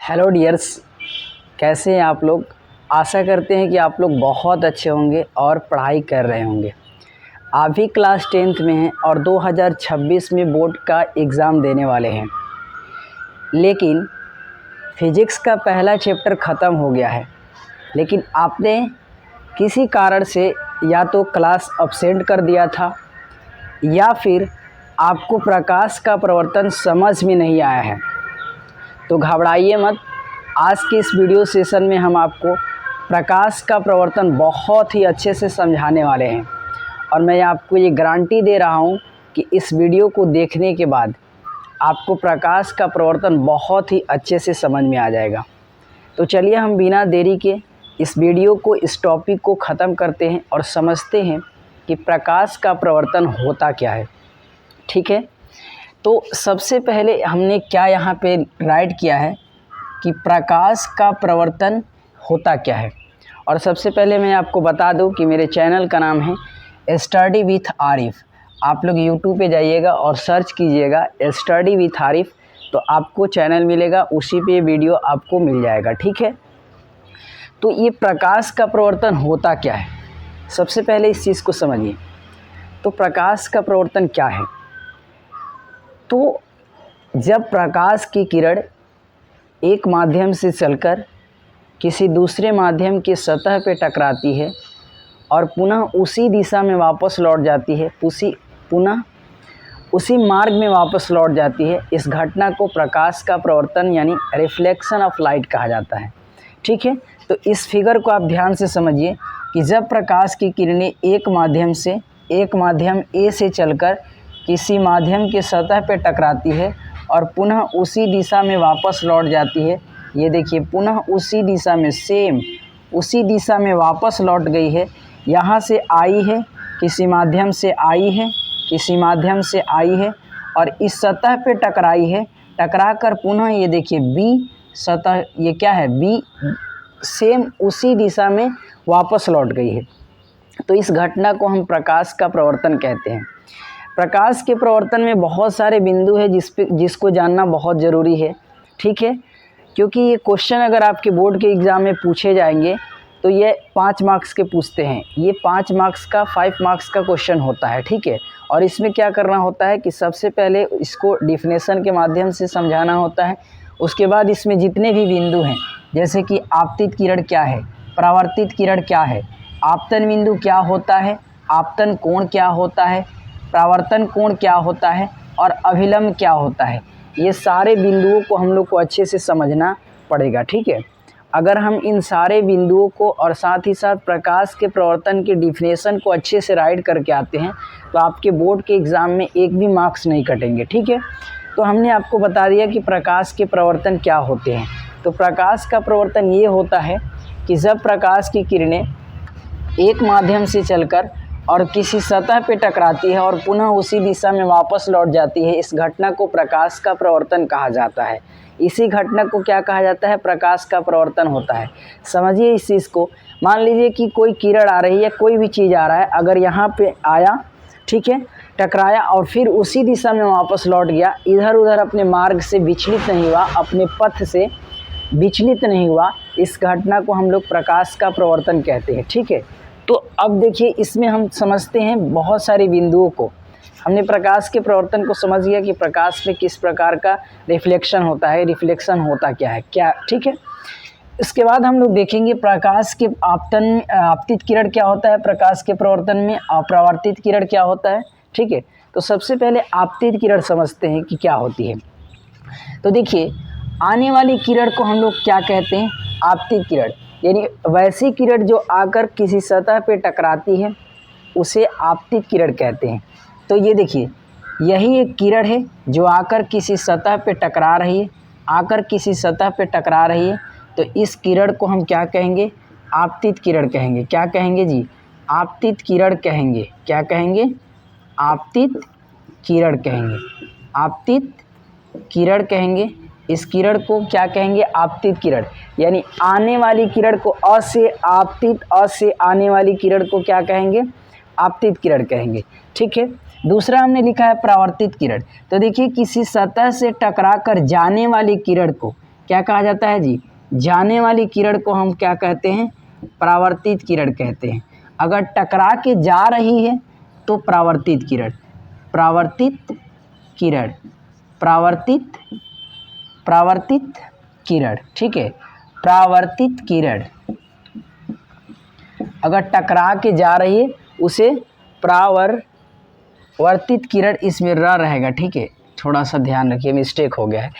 Hello dears, कैसे हैं आप लोग। आशा करते हैं कि आप लोग बहुत अच्छे होंगे और पढ़ाई कर रहे होंगे। आप भी क्लास 10th में हैं और 2026 में बोर्ड का एग्ज़ाम देने वाले हैं। लेकिन फिज़िक्स का पहला चैप्टर ख़त्म हो गया है, लेकिन आपने किसी कारण से या तो क्लास अब्सेंट कर दिया था या फिर आपको प्रकाश का प्रवर्तन समझ में नहीं आया है। तो घबराइए मत। आज के इस वीडियो सेशन में हम आपको प्रकाश का प्रवर्तन बहुत ही अच्छे से समझाने वाले हैं और मैं आपको ये गारंटी दे रहा हूँ कि इस वीडियो को देखने के बाद आपको प्रकाश का प्रवर्तन बहुत ही अच्छे से समझ में आ जाएगा। तो चलिए हम बिना देरी के इस वीडियो को, इस टॉपिक को ख़त्म करते हैं और समझते हैं कि प्रकाश का प्रवर्तन होता क्या है। ठीक है, तो सबसे पहले हमने क्या यहाँ पे राइट किया है कि प्रकाश का प्रवर्तन होता क्या है। और सबसे पहले मैं आपको बता दूं कि मेरे चैनल का नाम है स्टडी विथ आरिफ। आप लोग यूट्यूब पे जाइएगा और सर्च कीजिएगा स्टडी विथ आरिफ, तो आपको चैनल मिलेगा, उसी पे वीडियो आपको मिल जाएगा। ठीक है, तो ये प्रकाश का प्रवर्तन होता क्या है, सबसे पहले इस चीज़ को समझिए। तो प्रकाश का प्रवर्तन क्या है? तो जब प्रकाश की किरण एक माध्यम से चलकर किसी दूसरे माध्यम की सतह पर टकराती है और पुनः उसी दिशा में वापस लौट जाती है, पुनः उसी मार्ग में वापस लौट जाती है, इस घटना को प्रकाश का प्रवर्तन यानी रिफ्लेक्शन ऑफ लाइट कहा जाता है। ठीक है, तो इस फिगर को आप ध्यान से समझिए कि जब प्रकाश की किरणें एक माध्यम ए से चलकर किसी माध्यम के सतह पर टकराती है और पुनः उसी दिशा में वापस लौट जाती है। ये देखिए, पुनः उसी दिशा में, सेम उसी दिशा में वापस लौट गई है। यहाँ से आई है, किसी माध्यम से आई है, किसी माध्यम से आई है और इस सतह पे टकराई है। टकरा कर पुनः ये देखिए बी सतह, ये क्या है, बी सेम उसी दिशा में वापस लौट गई है। तो इस घटना को हम प्रकाश का प्रवर्तन कहते हैं। प्रकाश के प्रवर्तन में बहुत सारे बिंदु है जिसको जानना बहुत ज़रूरी है। ठीक है, क्योंकि ये क्वेश्चन अगर आपके बोर्ड के एग्ज़ाम में पूछे जाएंगे तो ये 5 मार्क्स के पूछते हैं। ये 5 मार्क्स का 5 मार्क्स का क्वेश्चन होता है। ठीक है, और इसमें क्या करना होता है कि सबसे पहले इसको डिफिनेशन के माध्यम से समझाना होता है। उसके बाद इसमें जितने भी बिंदु हैं, जैसे कि आपतित किरण क्या है, परावर्तित किरण क्या है, आपतन बिंदु क्या होता है, आपतन कोण क्या होता है, परावर्तन कोण क्या होता है और अभिलंब क्या होता है, ये सारे बिंदुओं को हम लोग को अच्छे से समझना पड़ेगा। ठीक है, अगर हम इन सारे बिंदुओं को और साथ ही साथ प्रकाश के प्रवर्तन के डिफिनेशन को अच्छे से राइट करके आते हैं तो आपके बोर्ड के एग्ज़ाम में एक भी मार्क्स नहीं कटेंगे। ठीक है, तो हमने आपको बता दिया कि प्रकाश के प्रवर्तन क्या होते हैं। तो प्रकाश का प्रवर्तन ये होता है कि जब प्रकाश की किरणें एक माध्यम से चलकर और किसी सतह पे टकराती है और पुनः उसी दिशा में वापस लौट जाती है, इस घटना को प्रकाश का प्रवर्तन कहा जाता है। इसी घटना को क्या कहा जाता है, प्रकाश का प्रवर्तन होता है। समझिए इस चीज़ को। मान लीजिए कि कोई किरण आ रही है, कोई भी चीज़ आ रहा है, अगर यहाँ पे आया, ठीक है, टकराया और फिर उसी दिशा में वापस लौट गया, इधर उधर अपने मार्ग से विचलित नहीं हुआ, अपने पथ से विचलित नहीं हुआ, इस घटना को हम लोग प्रकाश का प्रवर्तन कहते हैं। ठीक है, तो अब देखिए इसमें हम समझते हैं बहुत सारे बिंदुओं को। हमने प्रकाश के प्रवर्तन को समझ लिया कि प्रकाश में किस प्रकार का रिफ्लेक्शन होता है, रिफ्लेक्शन होता क्या है, क्या। ठीक है, इसके बाद हम लोग देखेंगे प्रकाश के आपतित किरण क्या होता है, प्रकाश के प्रवर्तन में अपरावर्तित किरण क्या होता है। ठीक है, तो सबसे पहले आपतित किरण समझते हैं कि क्या होती है। तो देखिए, आने वाली किरण को हम लोग क्या कहते हैं, आपतित किरण, यानी वैसी किरण जो आकर किसी सतह पे टकराती है उसे आपतित किरण कहते हैं। तो ये देखिए, यही एक किरण है जो आकर किसी सतह पे टकरा रही है, आकर किसी सतह पे टकरा रही है, तो इस किरण को हम क्या कहेंगे, आपतित किरण कहेंगे। क्या कहेंगे जी, आपतित किरण कहेंगे। क्या कहेंगे, आपतित किरण कहेंगे, आपतित किरण कहेंगे। इस किरण को क्या कहेंगे, आपतित किरण, यानी आने वाली किरण को अ से आपतित, अ से आने वाली किरण को क्या कहेंगे, आपतित किरण कहेंगे। ठीक है, दूसरा हमने लिखा है परावर्तित किरण। तो देखिए, किसी सतह से टकरा कर जाने वाली किरण को क्या कहा जाता है जी? जाने वाली किरण को हम क्या कहते हैं? परावर्तित किरण कहते हैं। अगर टकरा के जा रही है तो परावर्तित किरण, परावर्तित किरण, परावर्तित परावर्तित किरण, ठीक है, परावर्तित किरण। अगर टकरा के जा रही है उसे परावर्तित किरण, इसमें र रहेगा, ठीक है, थोड़ा सा ध्यान रखिए, मिस्टेक हो गया है।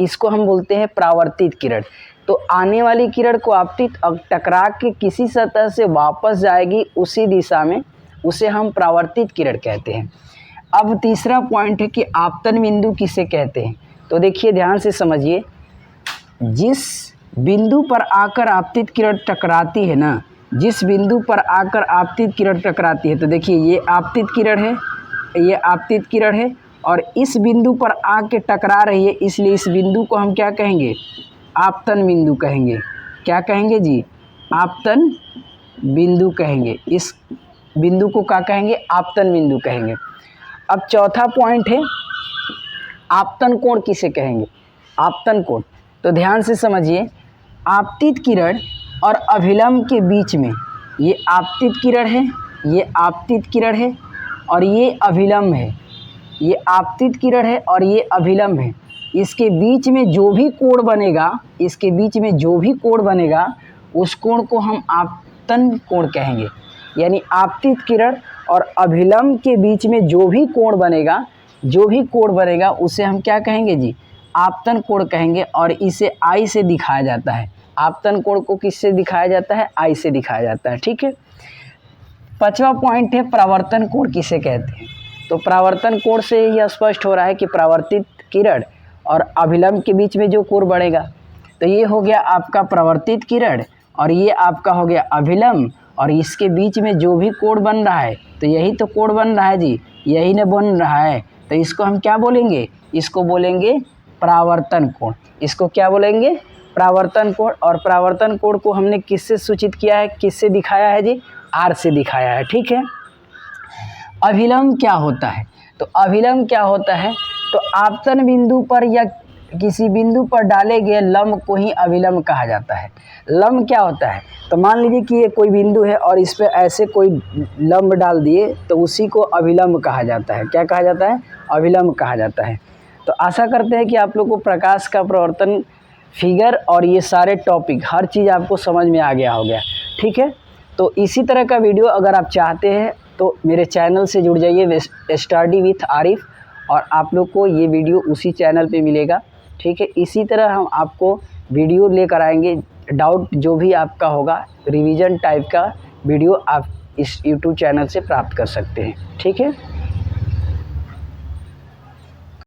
इसको हम बोलते हैं परावर्तित किरण। तो आने वाली किरण को आपतित टकरा के किसी सतह से वापस जाएगी उसी दिशा में, उसे हम परावर्तित किरण कहते हैं। अब तीसरा पॉइंट है कि आपतन बिंदु किसे कहते हैं। तो देखिए ध्यान से समझिए, जिस बिंदु पर आकर आपतित किरण टकराती है ना, जिस बिंदु पर आकर आपतित किरण टकराती है, तो देखिए ये आपतित किरण है, ये आपतित किरण है और इस बिंदु पर आके टकरा रही है, इसलिए इस बिंदु को हम क्या कहेंगे? आपतन बिंदु कहेंगे। क्या कहेंगे जी? आपतन बिंदु कहेंगे। इस बिंदु को क्या कहेंगे? आपतन बिंदु कहेंगे। अब चौथा पॉइंट है, आपतन कोण किसे कहेंगे? आपतन कोण, तो ध्यान से समझिए, आपतित किरण और अभिलंब के बीच में, ये आपतित किरण है, ये आपतित किरण है और ये अभिलंब है, ये आपतित किरण है और ये अभिलंब है। इसके बीच में जो भी कोण बनेगा, इसके बीच में जो भी कोण बनेगा उस कोण को हम आपतन कोण कहेंगे। यानी आपतित किरण और अभिलंब के बीच में जो भी कोण बनेगा, जो भी कोण बनेगा उसे हम क्या कहेंगे जी? आपतन कोण कहेंगे। और इसे आई से दिखाया जाता है। आपतन कोण को किससे दिखाया जाता है? आई से दिखाया जाता है, ठीक है। पांचवा पॉइंट है, परावर्तन कोण किसे कहते हैं। तो परावर्तन कोण से यह स्पष्ट हो रहा है कि परावर्तित किरण और अभिलंब के बीच में जो कोण बढ़ेगा, तो ये हो गया आपका परावर्तित किरण और ये आपका हो गया अभिलंब, और इसके बीच में जो भी कोण बन रहा है, तो यही तो कोण बन रहा है जी, यही न बन रहा है, तो इसको हम क्या बोलेंगे? इसको बोलेंगे परावर्तन कोण। इसको क्या बोलेंगे? परावर्तन कोण। और परावर्तन कोण को हमने किससे सूचित किया है, किससे दिखाया है जी? आर से दिखाया है, ठीक है। अभिलंब क्या होता है? तो अभिलंब क्या होता है? तो आपतन बिंदु पर या किसी बिंदु पर डाले गए लंब को ही अभिलंब कहा जाता है। लंब क्या होता है? तो मान लीजिए कि ये कोई बिंदु है और इस पे ऐसे कोई लंब डाल दिए, तो उसी को अभिलंब कहा जाता है। क्या कहा जाता है? अभिलंब कहा जाता है। तो आशा करते हैं कि आप लोग को प्रकाश का प्रवर्तन, फिगर और ये सारे टॉपिक, हर चीज़ आपको समझ में आ गया हो गया, ठीक है। तो इसी तरह का वीडियो अगर आप चाहते हैं तो मेरे चैनल से जुड़ जाइए, स्टडी विथ आरिफ, और आप लोग को ये वीडियो उसी चैनल पे मिलेगा, ठीक है। इसी तरह हम आपको वीडियो लेकर आएंगे, डाउट जो भी आपका होगा, रिवीजन टाइप का वीडियो आप इस यूट्यूब चैनल से प्राप्त कर सकते हैं, ठीक है।